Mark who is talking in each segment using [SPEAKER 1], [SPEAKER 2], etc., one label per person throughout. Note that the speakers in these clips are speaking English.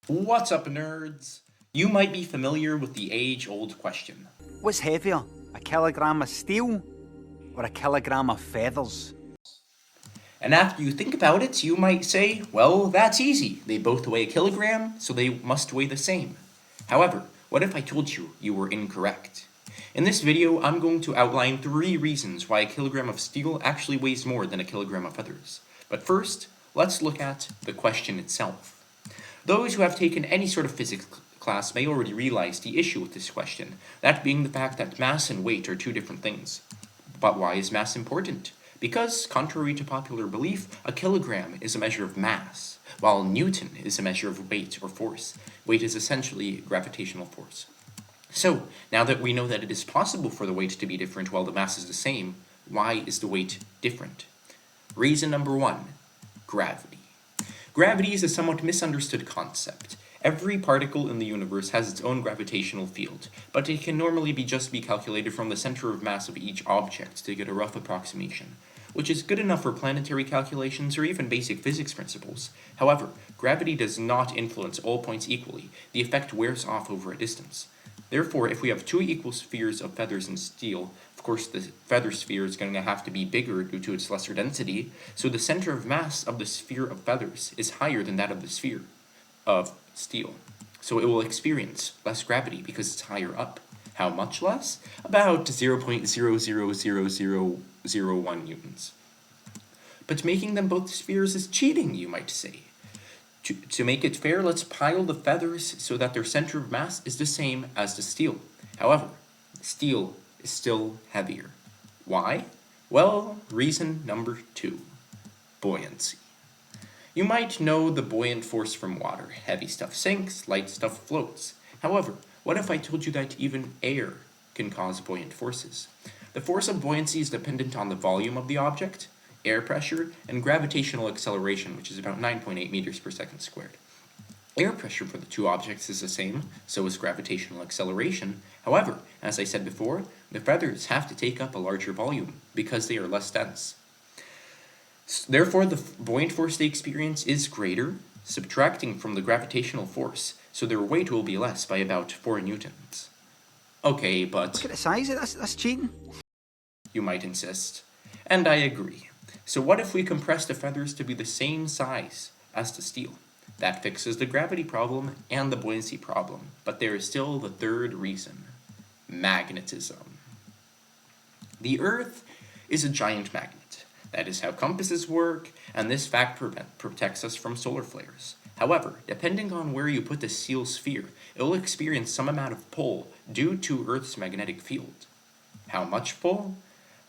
[SPEAKER 1] What's up, nerds? You might be familiar with the age-old question.
[SPEAKER 2] What's heavier, a kilogram of steel or a kilogram of feathers?
[SPEAKER 1] And after you think about it, you might say, well, that's easy. They both weigh a kilogram, so they must weigh the same. However, what if I told you you were incorrect? In this video, I'm going to outline 3 reasons why a kilogram of steel actually weighs more than a kilogram of feathers. But first, let's look at the question itself. Those who have taken any sort of physics class may already realize the issue with this question, that being the fact that mass and weight are 2 different things. But why is mass important? Because, contrary to popular belief, a kilogram is a measure of mass, while Newton is a measure of weight or force. Weight is essentially gravitational force. So, now that we know that it is possible for the weight to be different while the mass is the same, why is the weight different? Reason number 1, gravity. Gravity is a somewhat misunderstood concept. Every particle in the universe has its own gravitational field, but it can normally just be calculated from the center of mass of each object to get a rough approximation, which is good enough for planetary calculations or even basic physics principles. However, gravity does not influence all points equally. The effect wears off over a distance. Therefore, if we have 2 equal spheres of feathers and steel, of course the feather sphere is going to have to be bigger due to its lesser density, so the center of mass of the sphere of feathers is higher than that of the sphere of steel. So it will experience less gravity because it's higher up. How much less? About 0.000001 newtons. But making them both spheres is cheating, you might say. To make it fair, let's pile the feathers so that their center of mass is the same as the steel. However, steel is still heavier. Why? Well, reason number 2, buoyancy. You might know the buoyant force from water. Heavy stuff sinks, light stuff floats. However, what if I told you that even air can cause buoyant forces? The force of buoyancy is dependent on the volume of the object, air pressure, and gravitational acceleration, which is about 9.8 meters per second squared. Air pressure for the 2 objects is the same, so is gravitational acceleration. However, as I said before, the feathers have to take up a larger volume because they are less dense. Therefore, the buoyant force they experience is greater, subtracting from the gravitational force, so their weight will be less by about 4 newtons. Okay, but
[SPEAKER 2] Look at the size of this, that's cheating.
[SPEAKER 1] You might insist. And I agree. So what if we compress the feathers to be the same size as the steel? That fixes the gravity problem and the buoyancy problem, but there is still the 3rd reason, magnetism. The Earth is a giant magnet. That is how compasses work, and this fact protects us from solar flares. However, depending on where you put the steel sphere, it will experience some amount of pull due to Earth's magnetic field. How much pull?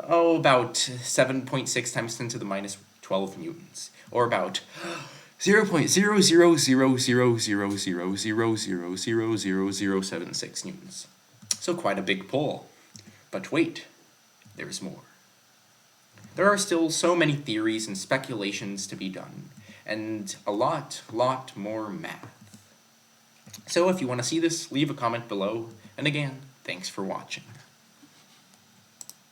[SPEAKER 1] Oh, about 7.6 times 10 to the minus 12 newtons, or about 0.000000000000076 newtons. So quite a big pull. But wait, there's more. There are still so many theories and speculations to be done, and a lot more math. So if you want to see this, leave a comment below, and again, thanks for watching.